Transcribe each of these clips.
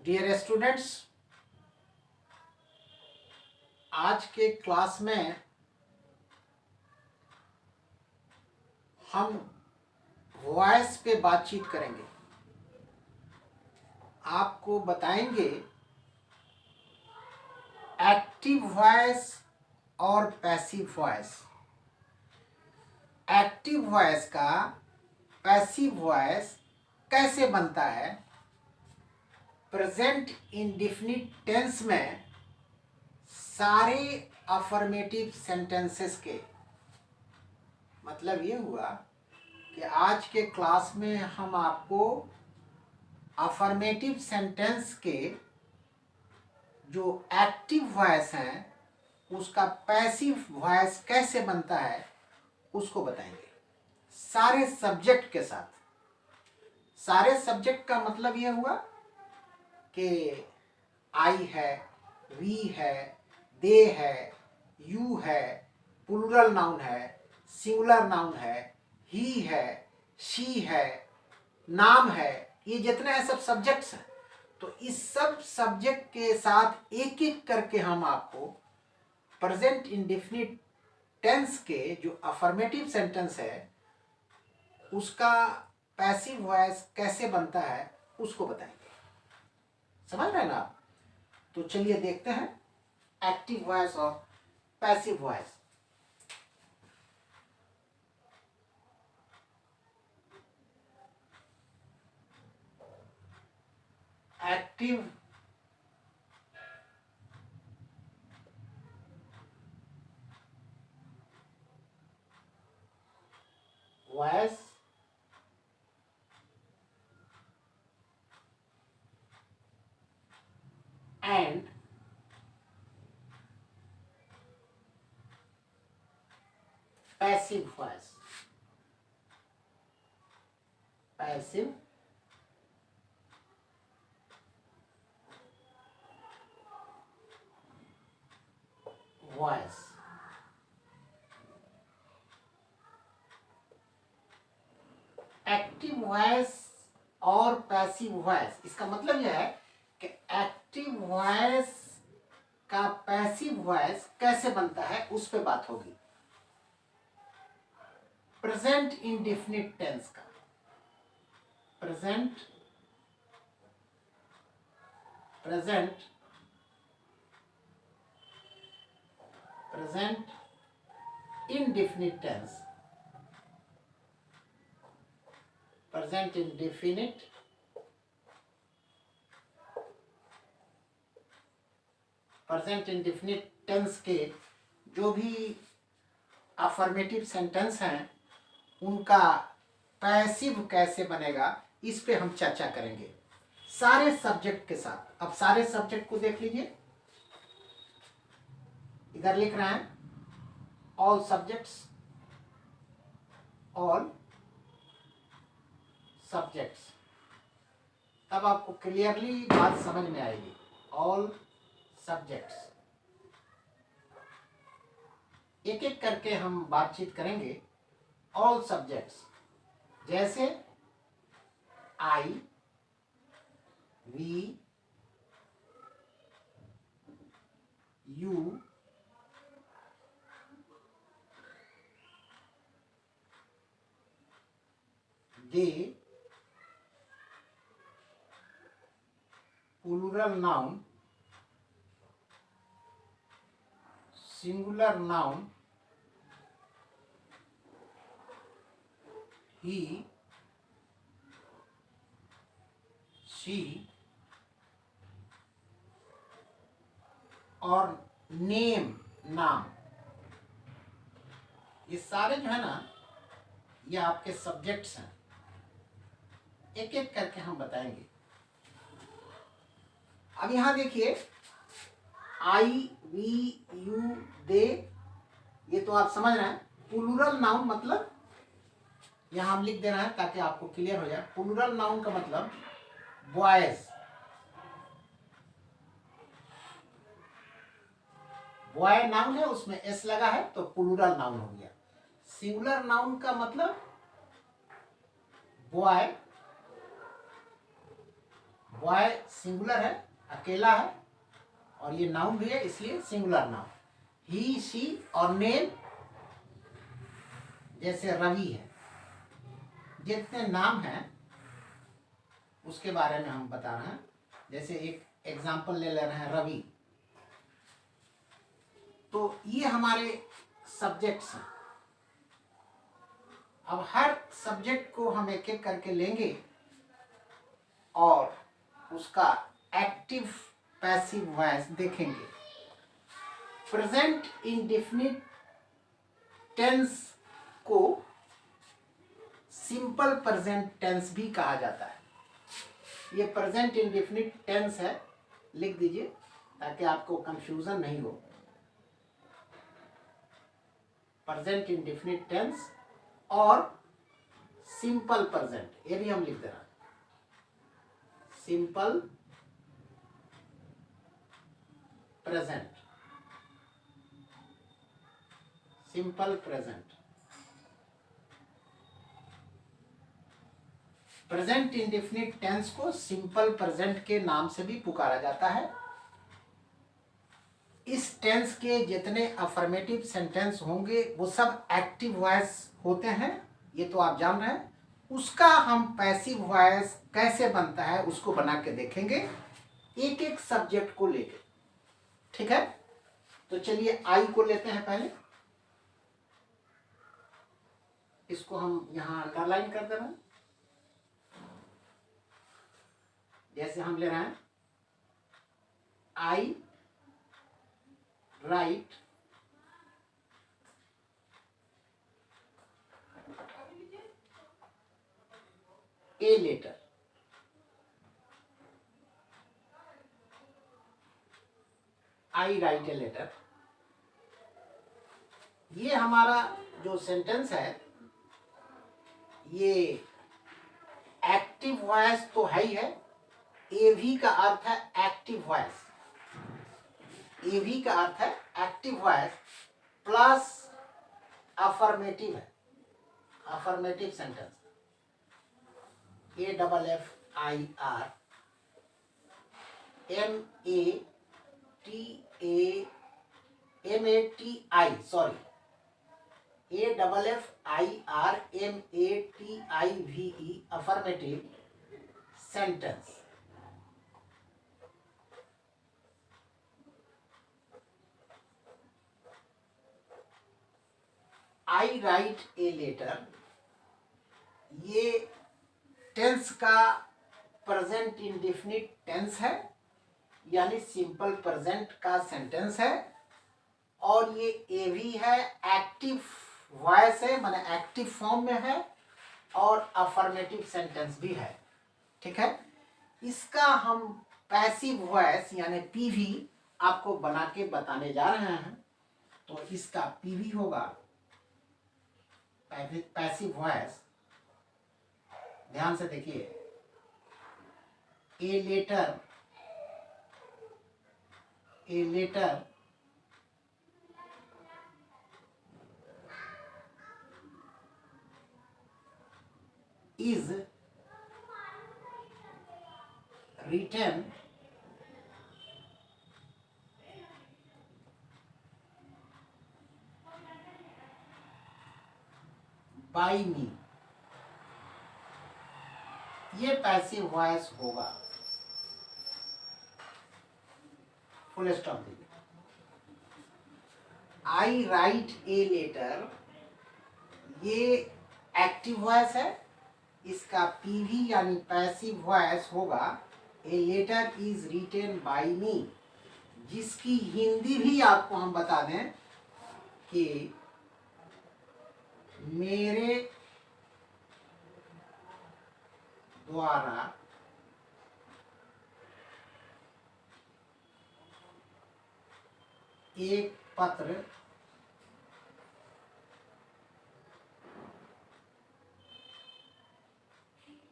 Dear students, आज के class में हम वॉइस पे बातचीत करेंगे। आपको बताएंगे एक्टिव वॉइस और पैसिव वॉइस। एक्टिव वॉइस का पैसिव वॉइस कैसे बनता है, प्रेजेंट इंडेफिनिट टेंस में सारे अफर्मेटिव सेंटेंसेस के। मतलब ये हुआ कि आज के क्लास में हम आपको अफर्मेटिव सेंटेंस के जो एक्टिव वॉइस हैं उसका पैसिव वॉइस कैसे बनता है उसको बताएंगे, सारे सब्जेक्ट के साथ। सारे सब्जेक्ट का मतलब ये हुआ कि आई है, वी है, दे है, यू है, प्लूरल नाउन है, सिंगुलर नाउन है, ही है, शी है, नाम है, ये जितने हैं सब सब्जेक्ट्स हैं। तो इस सब सब्जेक्ट के साथ एक एक करके हम आपको प्रेजेंट इंडेफिनिट टेंस के जो अफर्मेटिव सेंटेंस है उसका पैसिव वॉइस कैसे बनता है उसको बताएंगे। समझ रहे हैं ना आप? तो चलिए देखते हैं एक्टिव वॉइस और passive voice. Active voice and passive voice. Passive voice. Active voice और पैसिव वॉइस, इसका मतलब यह है कि एक्टिव वॉइस का पैसिव वॉइस कैसे बनता है उस पे बात होगी। प्रेजेंट इंडेफिनिट टेंस का present indefinite tense, present indefinite tense के जो भी अफर्मेटिव सेंटेंस हैं उनका पैसिव कैसे बनेगा इस पे हम चर्चा करेंगे सारे सब्जेक्ट के साथ। अब सारे सब्जेक्ट को देख लीजिए, इधर लिख रहे हैं ऑल सब्जेक्ट्स, तब आपको क्लियरली बात समझ में आएगी। ऑल सब्जेक्ट्स, एक एक करके हम बातचीत करेंगे। ऑल सब्जेक्ट्स जैसे I, we, you, they, plural noun, singular noun, he, she और नेम, नाम। ये सारे जो है ना ये आपके सब्जेक्ट्स हैं, एक एक करके हम बताएंगे। अब यहां देखिए आई, वी, यू, दे, ये तो आप समझ रहे हैं। प्लूरल नाउन मतलब यहां हम लिख दे रहे हैं ताकि आपको क्लियर हो जाए। प्लूरल नाउन का मतलब बॉयज, बॉय नाउन है उसमें एस लगा है तो प्लूरल नाउन हो गया। सिंगुलर नाउन का मतलब बॉय, बॉय सिंगुलर है, अकेला है, और ये नाउन भी है इसलिए सिंगुलर नाउन। ही शी और नेम जैसे रवि है, जितने नाम हैं उसके बारे में हम बता रहे हैं। जैसे एक एग्जाम्पल ले रहे हैं रवि, तो ये हमारे सब्जेक्ट्स हैं। अब हर सब्जेक्ट को हम एक एक करके लेंगे और उसका एक्टिव पैसिव वॉइस देखेंगे। प्रेजेंट इंडेफिनिट टेंस को सिंपल प्रेजेंट टेंस भी कहा जाता है। ये प्रेजेंट इंडेफिनिट टेंस है, लिख दीजिए ताकि आपको कंफ्यूजन नहीं हो। प्रेजेंट इंडेफिनिट टेंस और सिंपल प्रेजेंट, ये भी हम लिख दे रहे हैं। Simple present, simple present. Present indefinite tense को सिंपल प्रेजेंट के नाम से भी पुकारा जाता है। इस टेंस के जितने अफर्मेटिव सेंटेंस होंगे वो सब एक्टिव वॉइस होते हैं, ये तो आप जान रहे हैं। उसका हम पैसिव वॉइस कैसे बनता है उसको बना के देखेंगे, एक एक सब्जेक्ट को लेके। ठीक है, तो चलिए आई को लेते हैं पहले। इसको हम यहां अंडरलाइन कर दे रहे हैं। जैसे हम ले रहे हैं I write a letter. I write a letter, ये हमारा जो सेंटेंस है ये एक्टिव वॉइस तो है ही है। एवी का अर्थ है एक्टिव वॉइस, एवी का अर्थ है एक्टिव वॉइस प्लस अफर्मेटिव है, affirmative sentence. AFFIR MATI sorry AFFIRMATIVE affirmative sentence. I write a letter, ये टेंस का प्रेजेंट इंडेफिनिट टेंस है, यानी सिंपल प्रेजेंट का सेंटेंस है, और ये एवी है, एक्टिव वॉइस है, माने एक्टिव फॉर्म में है, और अफर्मेटिव सेंटेंस भी है। ठीक है, इसका हम पैसिव वॉइस यानी पीवी आपको बना के बताने जा रहे हैं। तो इसका पीवी होगा पैसिव वॉइस। ध्यान से देखिए, a letter is written by me, ये पैसिव वॉइस होगा। फुल स्टॉप दीजिए। आई राइट ए लेटर, ये एक्टिव वॉइस है, इसका पीवी यानी पैसिव वॉइस होगा a letter is written by me, जिसकी हिंदी भी आपको हम बता दें कि मेरे द्वारा एक पत्र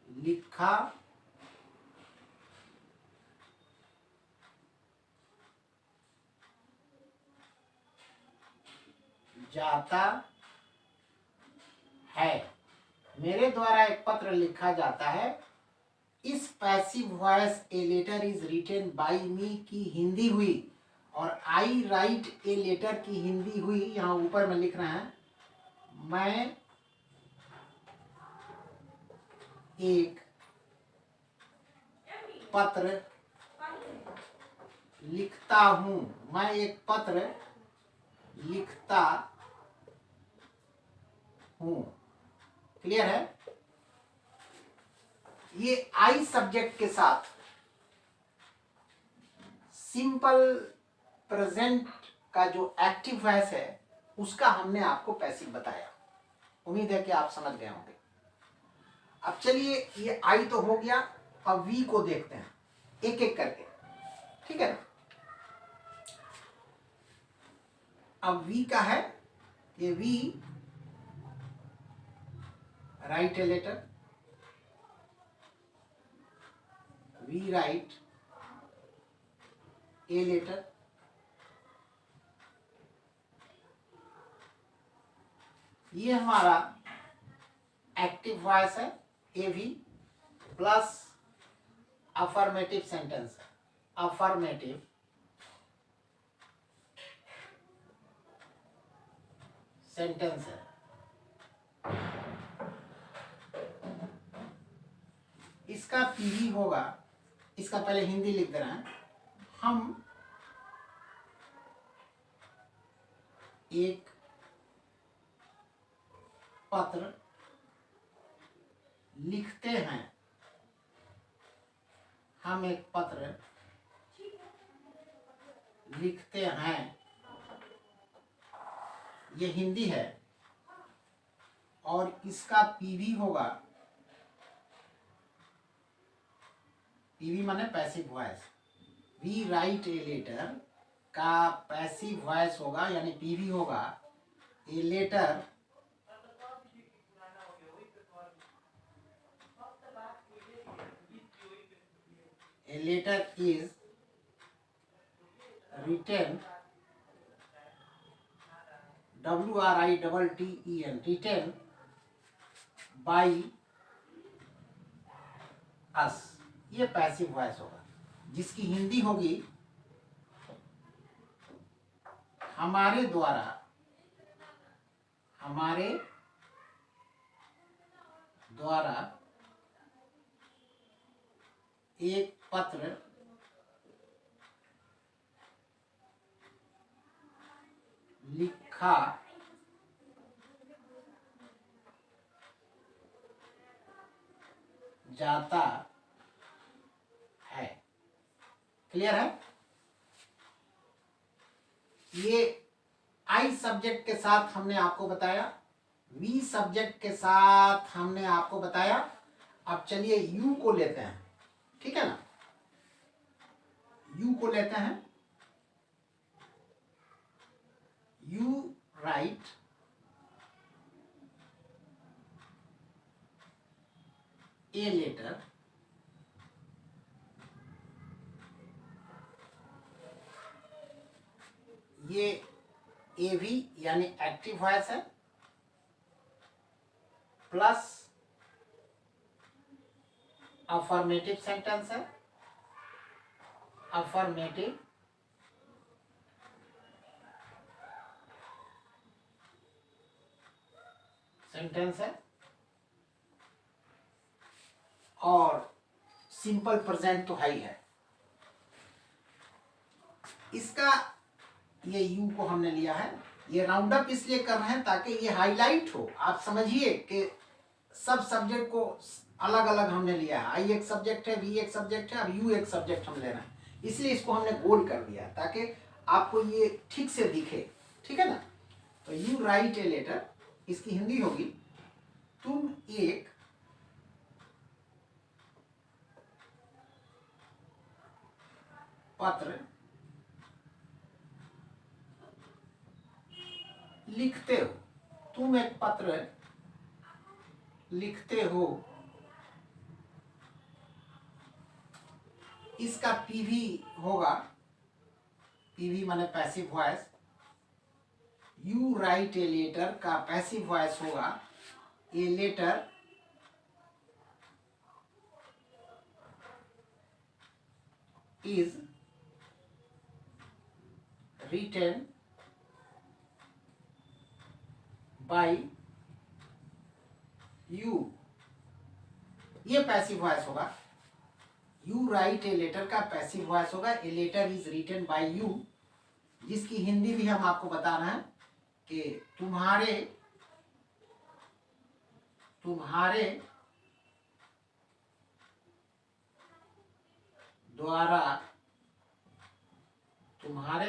लिखा जाता है, मेरे द्वारा एक पत्र लिखा जाता है इस passive voice a letter is written by me की हिंदी हुई, और आई राइट ए लेटर की हिंदी हुई यहाँ ऊपर में लिख रहे हैं, मैं एक पत्र लिखता हूँ, मैं एक पत्र लिखता हूँ। क्लियर है? ये आई सब्जेक्ट के साथ सिंपल प्रेजेंट का जो एक्टिव वॉइस है उसका हमने आपको पैसिव बताया। उम्मीद है कि आप समझ गए होंगे। अब चलिए, ये आई तो हो गया, अब वी को देखते हैं एक एक करके, ठीक है ना। अब वी का है, ये we write a letter, we write a letter, ये हमारा एक्टिव वॉइस है A V plus affirmative sentence है, अफर्मेटिव सेंटेंस है। इसका पीवी होगा, इसका पहले हिंदी लिख दे रहे हैं हम, एक पत्र लिखते हैं, हम एक पत्र लिखते हैं, ये हिंदी है। और इसका पीवी होगा, पीवी माने passive voice, we write a letter का पैसिव वॉइस होगा, यानी पीवी होगा a letter A letter is written, WRITTEN, written by us, ये पैसिव वॉइस होगा, जिसकी हिंदी होगी हमारे द्वारा, हमारे द्वारा एक पत्र लिखा जाता है। क्लियर है? ये आई सब्जेक्ट के साथ हमने आपको बताया, वी सब्जेक्ट के साथ हमने आपको बताया। अब चलिए यू को लेते हैं, ठीक है ना। यू को लेते हैं, यू राइट ए लेटर, ये ए वी यानी एक्टिव वॉइस है, प्लस अफर्मेटिव सेंटेंस है, अफर्मेटिव सेंटेंस है, और सिंपल प्रेजेंट तो है ही है। इसका ये यू को हमने लिया है, ये राउंड अप इसलिए कर रहे हैं ताकि ये हाईलाइट हो, आप समझिए कि सब सब्जेक्ट को अलग अलग हमने लिया है। आई एक सब्जेक्ट है, वी एक सब्जेक्ट है, अब यू एक सब्जेक्ट हम ले रहे हैं, इसलिए इसको हमने गोल कर दिया ताकि आपको ये ठीक से दिखे, ठीक है ना। तो यू राइट ए लेटर, इसकी हिंदी होगी तुम एक पत्र लिखते हो, तुम एक पत्र लिखते हो। इसका पीवी होगा, पीवी माने passive voice, you write a letter का पैसिव वॉइस होगा a letter is written by you, ये पैसिव वॉइस होगा। यू राइट ए लेटर का पैसिव वॉइस होगा, a letter is written by you, जिसकी हिंदी भी हम आपको बता रहे हैं कि तुम्हारे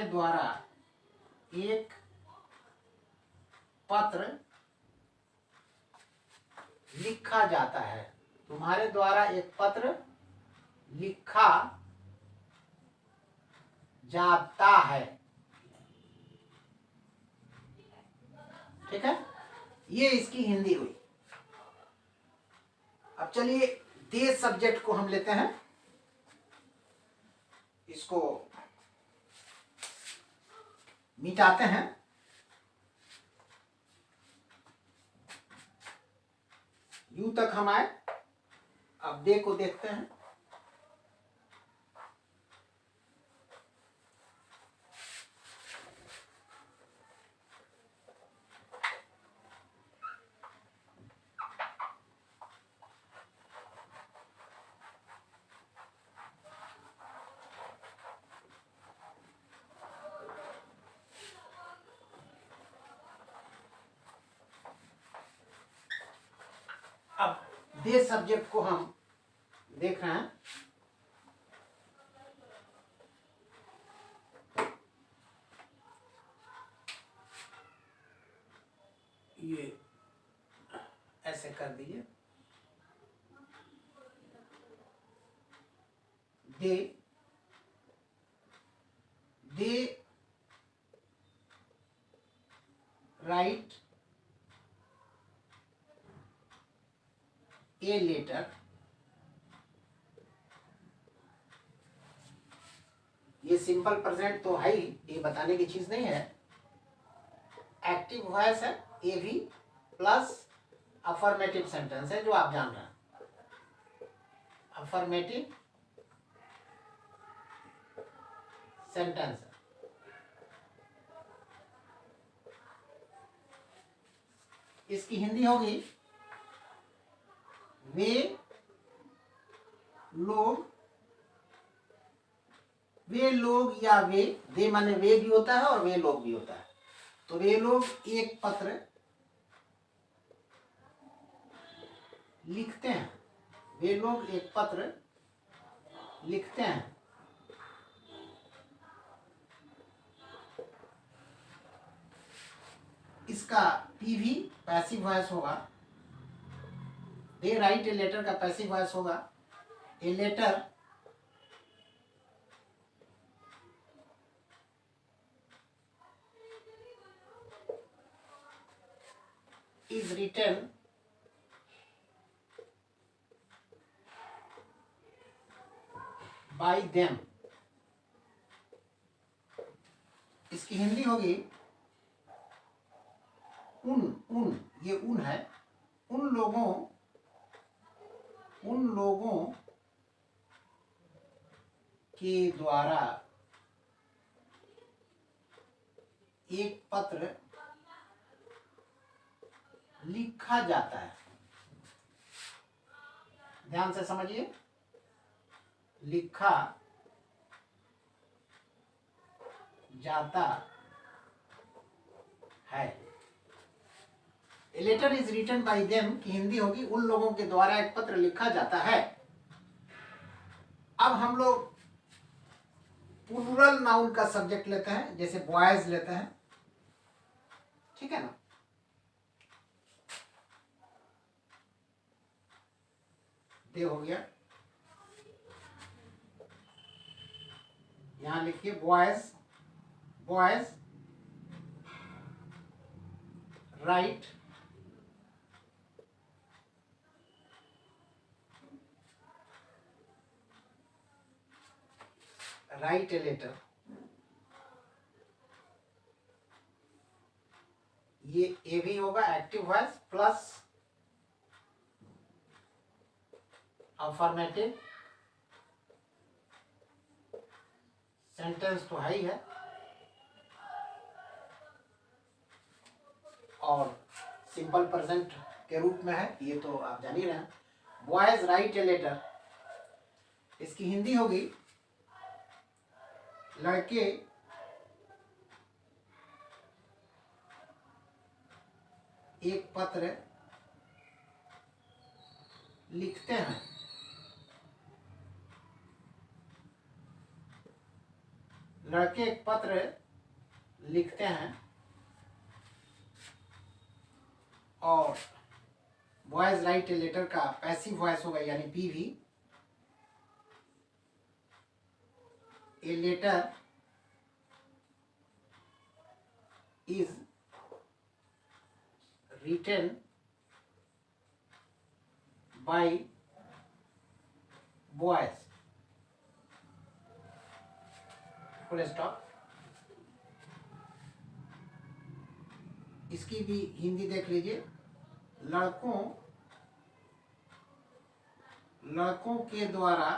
द्वारा एक पत्र लिखा जाता है, तुम्हारे द्वारा एक पत्र लिखा जाता है। ठीक है, ये इसकी हिंदी हुई। अब चलिए दे सब्जेक्ट को हम लेते हैं, इसको मिटाते हैं। यू तक हम आए, अब दे को देखते हैं। अब दे सब्जेक्ट को हम देख रहे हैं। ये ऐसे कर दीजिए, दे राइट ए लेटर, ये सिंपल प्रेजेंट तो है ही, ये बताने की चीज नहीं है। एक्टिव वॉइस है, ए भी प्लस अफर्मेटिव सेंटेंस है, जो आप जान रहे हैं। अफर्मेटिव सेंटेंस है। इसकी हिंदी होगी वे लोग या वे, दे माने वे भी होता है और वे लोग भी होता है। तो वे लोग एक पत्र लिखते हैं, वे लोग एक पत्र लिखते हैं। इसका पी भी पैसिव वॉइस होगा। दे राइट ए लेटर का पैसिव वॉइस होगा a letter is written by them। इसकी हिंदी होगी उन, ये उन है, उन लोगों के द्वारा एक पत्र लिखा जाता है। ध्यान से समझिए, लिखा जाता है। A letter is written by them की हिंदी होगी उन लोगों के द्वारा एक पत्र लिखा जाता है। अब हम लोग प्लूरल नाउन का सब्जेक्ट लेते हैं, जैसे बॉयज लेते हैं। ठीक है ना, दे हो गया, यहां लिखिए बॉयज राइट ए लेटर। ये ए भी होगा active voice plus affirmative sentence तो है ही है, और सिंपल प्रेजेंट के रूप में है, ये तो आप जान ही रहे हैं। बॉयज राइट ए लेटर, इसकी हिंदी होगी लड़के एक पत्र लिखते हैं। लड़के एक पत्र लिखते हैं और बॉयज राइट ए लेटर का पैसिव वॉइस होगा यानी PV. A letter is written by boys, full stop। इसकी भी हिंदी देख लीजिए, लड़कों के द्वारा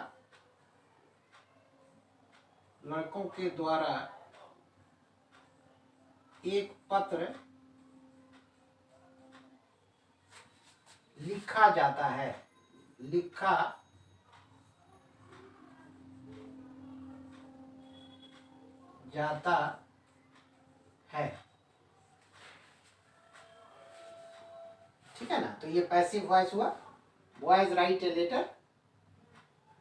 एक पत्र लिखा जाता है। लिखा जाता है, ठीक है ना। तो ये पैसिव वॉइस हुआ। बॉयज राइट ए लेटर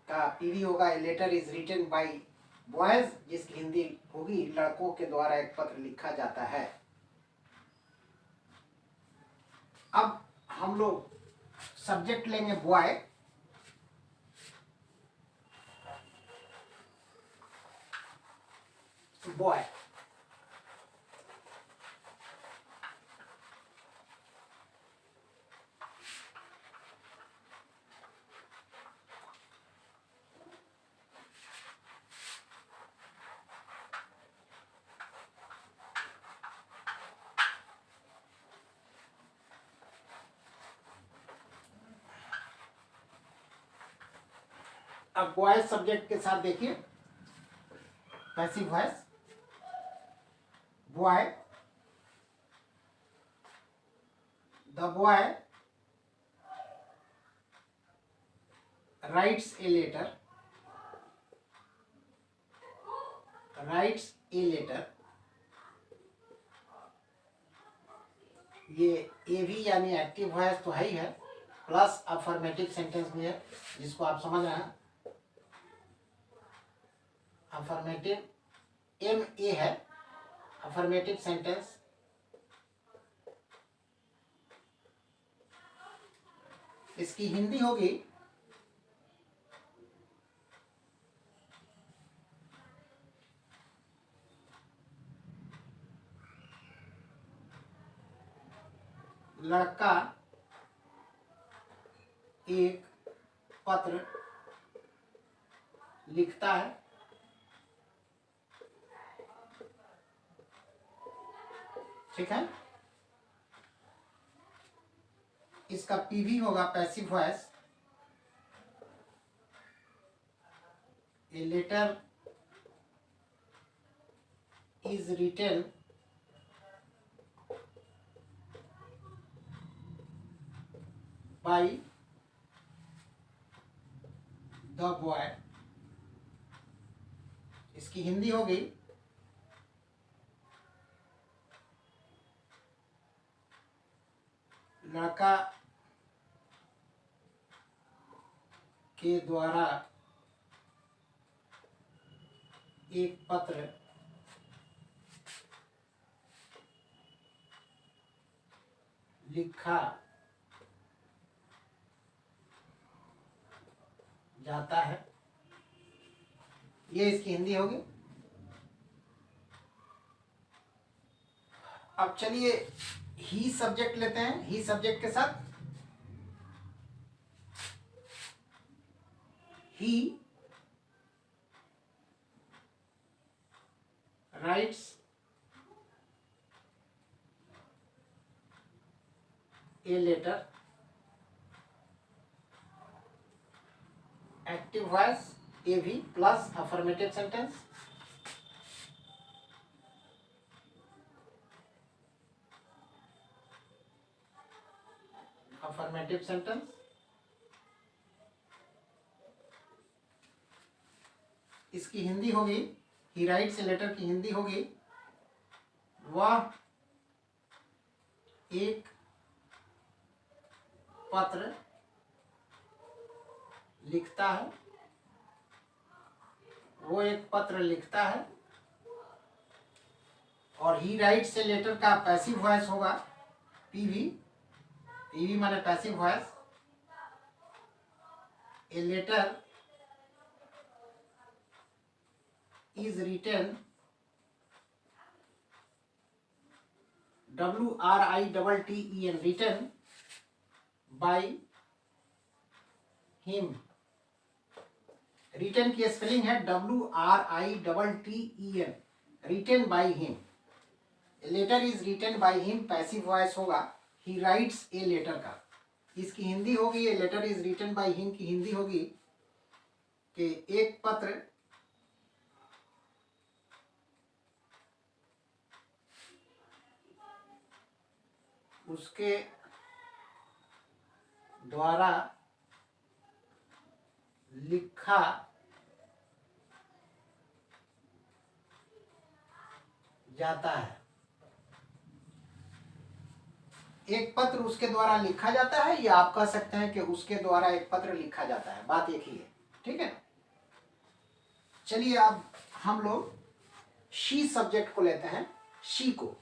का पीवी होगा a letter is written by boys, जिसकी हिंदी होगी लड़कों के द्वारा एक पत्र लिखा जाता है। अब हम लोग सब्जेक्ट लेंगे बॉय, बॉय अब बॉयज सब्जेक्ट के साथ देखिए passive voice. Boy, the boy writes a letter, ये ए भी यानी एक्टिव वॉइस तो है ही है, प्लस अफर्मेटिव सेंटेंस भी है जिसको आप समझ रहे हैं। अफर्मेटिव एम ए है, अफर्मेटिव सेंटेंस। इसकी हिंदी होगी लड़का एक पत्र लिखता है। ठीक है, इसका पीवी होगा passive voice. A letter is written by the boy, इसकी हिंदी होगी लड़का के द्वारा एक पत्र लिखा जाता है, ये इसकी हिंदी होगी। अब चलिए ही सब्जेक्ट लेते हैं। ही सब्जेक्ट के साथ he writes a letter, active voice A भी plus affirmative sentence. Affirmative sentence. इसकी हिंदी होगी, ही राइट्स ए लेटर की हिंदी होगी, वह एक पत्र लिखता है, वो एक पत्र लिखता है। और ही राइट्स ए लेटर का पैसिव वॉइस होगा पीवी, पीवी माने passive voice. A letter is written, WRITTEN, written by him. Written की स्पेलिंग है WRITTEN, written by him. Letter is written by him passive voice होगा he writes a letter का। इसकी हिंदी होगी, a letter is written by him की हिंदी होगी कि एक पत्र उसके द्वारा लिखा जाता है। एक पत्र उसके द्वारा लिखा जाता है, या आप कह सकते हैं कि उसके द्वारा एक पत्र लिखा जाता है, बात एक ही है। ठीक है, चलिए अब हम लोग शी सब्जेक्ट को लेते हैं, शी को,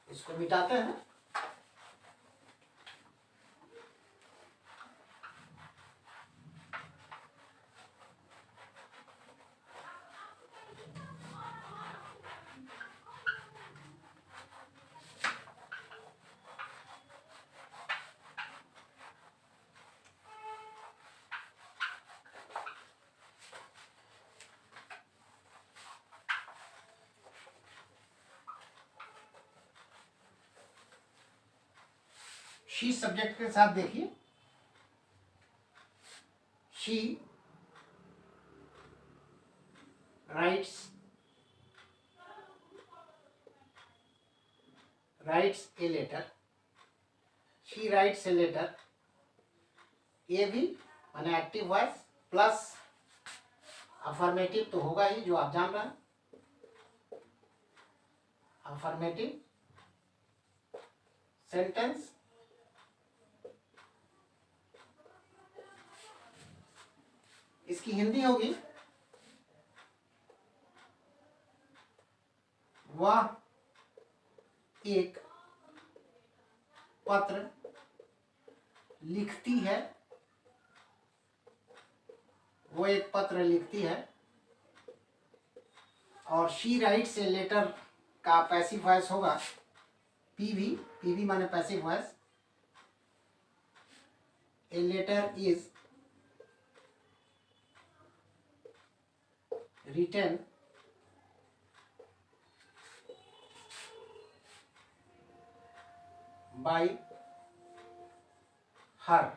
इसको मिटाते हैं। शी सब्जेक्ट के साथ देखिए, she writes a letter, she writes a letter. A भी माने एक्टिव वॉइस प्लस अफर्मेटिव तो होगा ही, जो आप जान रहे हैं, अफर्मेटिव सेंटेंस। इसकी हिंदी होगी वह एक पत्र लिखती है, वो एक पत्र लिखती है। और शी राइट्स ए लेटर का पैसिव वॉइस होगा पीवी, पीवी माने passive voice. A letter is written by her,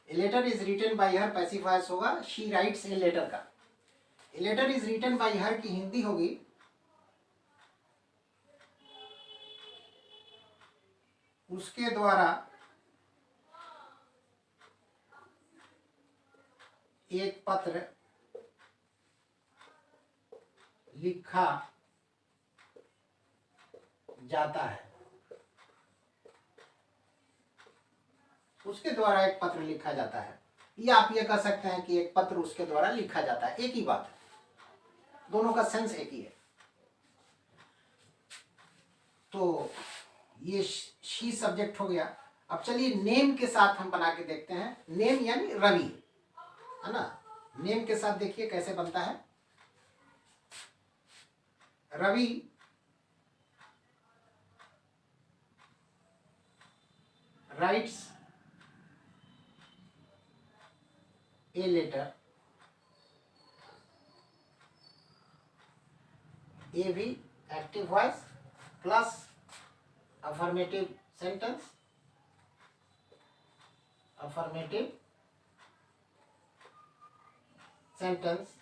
a letter is written by her passive voice होगा she writes a letter का। a letter is written by her की हिंदी होगी उसके द्वारा एक पत्र लिखा जाता है, उसके द्वारा एक पत्र लिखा जाता है, या आप ये कह सकते हैं कि एक पत्र उसके द्वारा लिखा जाता है, एक ही बात है, दोनों का सेंस एक ही है। तो ये शी सब्जेक्ट हो गया। अब चलिए नेम के साथ हम बना के देखते हैं। नेम यानी रवि, है ना। नेम के साथ देखिए कैसे बनता है। Ravi rights a letter, A भी active voice plus affirmative sentence, affirmative sentence.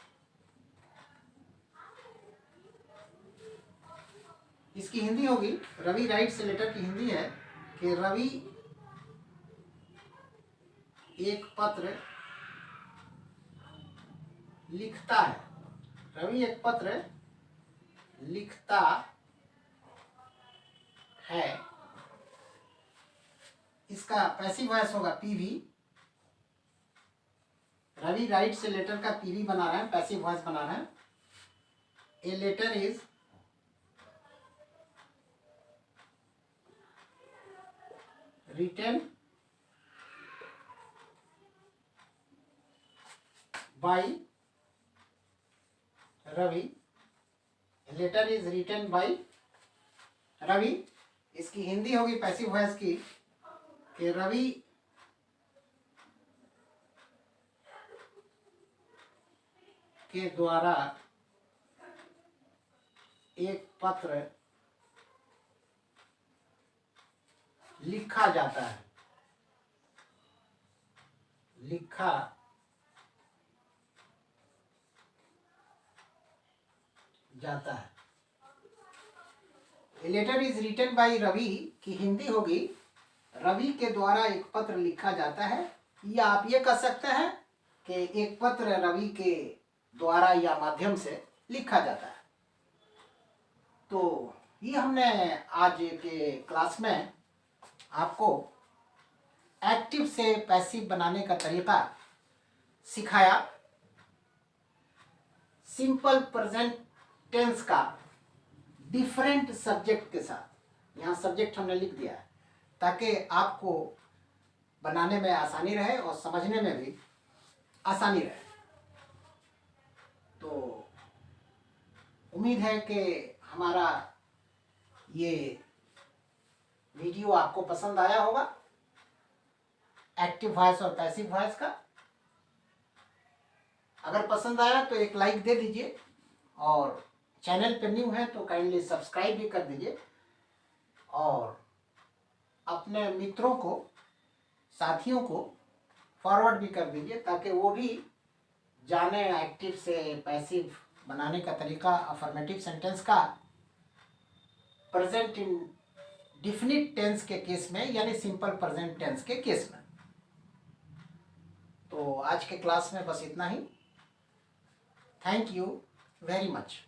इसकी हिंदी होगी, रवि राइट्स ए लेटर की हिंदी है कि रवि एक पत्र लिखता है। रवि एक पत्र लिखता है। इसका पैसिव वॉइस होगा पीवी। रवि राइट से लेटर का पीवी बना रहे हैं, पैसिव वॉइस बना रहे हैं। A letter is written by Ravi. A letter is written by Ravi. इसकी हिंदी होगी पैसिव वॉइस की कि रवि के द्वारा एक पत्र लिखा जाता है। लिखा जाता है। A letter is written by Ravi की हिंदी होगी रवि के द्वारा एक पत्र लिखा जाता है, या आप ये कह सकते हैं कि एक पत्र रवि के द्वारा या माध्यम से लिखा जाता है। तो ये हमने आज के क्लास में आपको एक्टिव से पैसिव बनाने का तरीका सिखाया। सिंपल प्रेजेंट टेंस का डिफरेंट सब्जेक्ट के साथ, यहाँ सब्जेक्ट हमने लिख दिया है ताकि आपको बनाने में आसानी रहे और समझने में भी आसानी रहे। तो उम्मीद है कि हमारा ये वीडियो आपको पसंद आया होगा, एक्टिव वॉइस और पैसिव वॉइस का। अगर पसंद आया तो एक लाइक दे दीजिए, और चैनल पे न्यू है तो काइंडली सब्सक्राइब भी कर दीजिए, और अपने मित्रों को, साथियों को फॉरवर्ड भी कर दीजिए ताकि वो भी जाने एक्टिव से पैसिव बनाने का तरीका, अफर्मेटिव सेंटेंस का प्रेजेंट इन डिफिनिट टेंस के केस में, यानी सिंपल प्रेजेंट टेंस के केस में। तो आज के क्लास में बस इतना ही। Thank you very much.